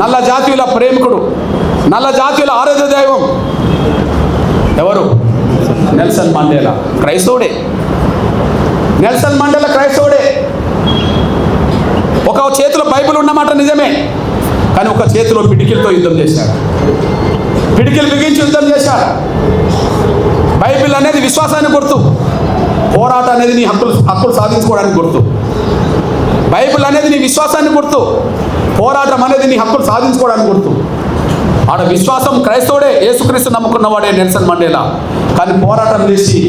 నల్ల జాతీయుల ప్రేమికుడు, నల్ల జాతీయుల ఆరాధ్య దైవం ఎవరు? Nelson Mandela. క్రైస్తవుడే. నెల్సన్ మండేలా క్రైస్తవుడే. ఒక చేతిలో బైబిల్ ఉన్నమాట నిజమే, కానీ ఒక చేతిలో పిడికిలతో యుద్ధం చేశాడు. పిడికిలు బిగించి యుద్ధం చేశాడు. బైబిల్ అనేది విశ్వాసానికి గుర్తు, పోరాటం అనేది నీ హక్కులు సాధించుకోవడానికి గుర్తు. బైబిల్ అనేది నీ విశ్వాసానికి గుర్తు, పోరాటం అనేది నీ హక్కులు సాధించుకోవడానికి గుర్తు. ఆడ విశ్వాసం క్రైస్తవుడే, యేసుక్రీస్తు నమ్ముకున్నవాడే నెల్సన్ మండేలా. కానీ పోరాటం చేసి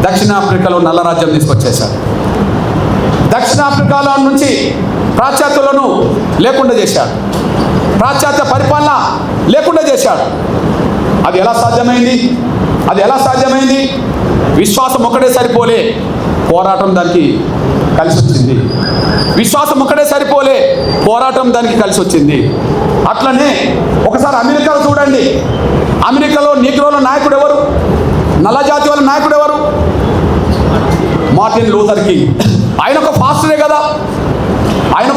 దక్షిణాఫ్రికాలో నల్ల రాజ్యం తీసుకొచ్చేశాడు. దక్షిణాఫ్రికాలో నుంచి పాశ్చాత్యులను లేకుండా చేశాడు. పాశ్చాత్య పరిపాలన లేకుండా చేశాడు. అది ఎలా సాధ్యమైంది? విశ్వాసం ఒక్కడే సరిపోలే, పోరాటం దానికి కలిసి వచ్చింది. విశ్వాసం ఒక్కడే సరిపోలే, పోరాటం దానికి కలిసి వచ్చింది. అట్లనే ఒకసారి అమెరికాలో చూడండి. అమెరికాలో నీగ్రోల నాయకుడు ఎవరు? నల్ల జాతి వాళ్ళ నాయకుడు ఎవరు? Martin Luther king. ఆయన ఒక పాస్టరే కదా. ఆయన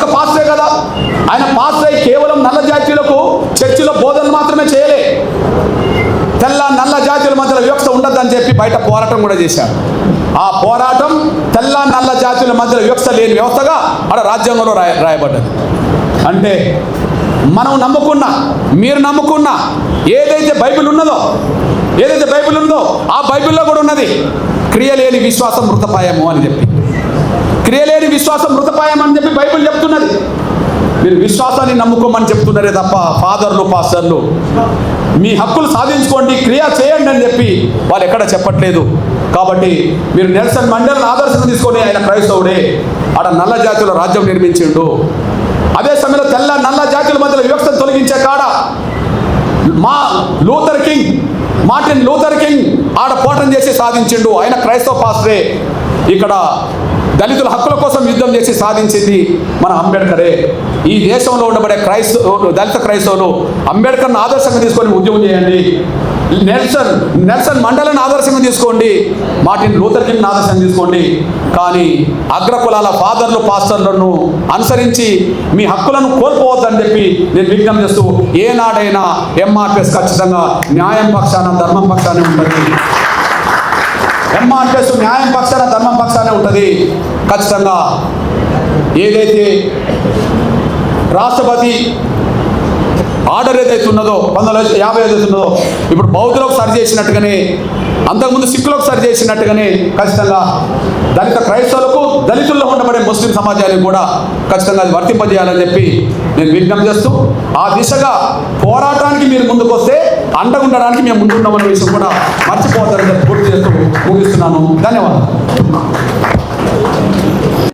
పాస్టర్ అయి కేవలం నల్ల జాతీయులకు చర్చిలో బోధనలు మాత్రమే చేయలే, తెల్ల నల్ల జాతీయుల మధ్యలో వివక్ష ఉండద్దని చెప్పి బయట పోరాటం కూడా చేశారు. ఆ పోరాటం తెల్ల నల్ల జాతీయుల మధ్యలో వివక్ష లేని వ్యవస్థగా ఆడ రాజ్యాంగంలో రాయబడ్డది. అంటే మనం నమ్ముకున్న, మీరు నమ్ముకున్న ఏదైతే బైబిల్ ఉన్నదో ఆ బైబిల్లో కూడా ఉన్నది క్రియలేని విశ్వాసం మృతపాయము అని చెప్పి. క్రియలేని విశ్వాసం మృతపాయం అని చెప్పి బైబిల్ చెప్తున్నది. మీరు విశ్వాసాన్ని నమ్ముకోమని చెప్తున్నారే తప్ప ఫాదర్లు, పాస్టర్లు మీ హక్కులు సాధించుకోండి, క్రియ చేయండి అని చెప్పి వాళ్ళు ఎక్కడ చెప్పట్లేదు. కాబట్టి మీరు నెల్సన్ మండేలాను ఆదర్శంగా తీసుకొని, ఆయన క్రైస్తవుడే, ఆడ నల్ల జాతుల రాజ్యం నిర్మించిండు. అదే సమయంలో తెల్ల నల్ల జాతుల మధ్యలో వివక్షను తొలగించే కాడ మార్టిన్ లూథర్ కింగ్ ఆడ పోరాటం చేసి సాధించిండు. ఆయన క్రైస్తవ పాస్టరే. ఇక్కడ దళితుల హక్కుల కోసం యుద్ధం చేసి సాధించింది మన అంబేద్కరే. ఈ దేశంలో ఉండబడే దళిత క్రైస్తవులు అంబేద్కర్ను ఆదర్శంగా తీసుకొని ఉద్యమం చేయండి. నెల్సన్ మండేలాను ఆదర్శంగా తీసుకోండి, మార్టిన్ లూథర్ కింగ్ని ఆదర్శంగా తీసుకోండి. కానీ అగ్రకులాల ఫాదర్లు, పాస్టర్లను అనుసరించి మీ హక్కులను కోల్పోవద్దని చెప్పి నేను విజ్ఞప్తి చేస్తూ, ఏనాడైనా ఎంఆర్పిఎస్ ఖచ్చితంగా న్యాయం పక్షాన, ధర్మం పక్షానే ఉంటుంది. ఎంఆర్పిఎస్ న్యాయం పక్షాన, ధర్మం పక్షానే ఉంటుంది. ఖచ్చితంగా ఏదైతే రాష్ట్రపతి ఆర్డర్ ఏదైతే ఉన్నదో 1950 ఏదైతే ఉన్నదో, ఇప్పుడు బౌద్ధులకు సరి చేసినట్టుగానే, అంతకుముందు సిక్కులకు సరి చేసినట్టుగానే ఖచ్చితంగా దళిత క్రైస్తవులకు, దళితుల్లో ఉండబడే ముస్లిం సమాజానికి కూడా ఖచ్చితంగా అది వర్తింపజేయాలని చెప్పి నేను విజ్ఞప్తి చేస్తూ, ఆ దిశగా పోరాటానికి మీరు ముందుకు వస్తే అండగుండడానికి మేము ముందున్నామనే విషయం కూడా మర్చిపోతారని చెప్పి గుర్తు చేస్తూ ముగిస్తున్నాను. ధన్యవాదాలు.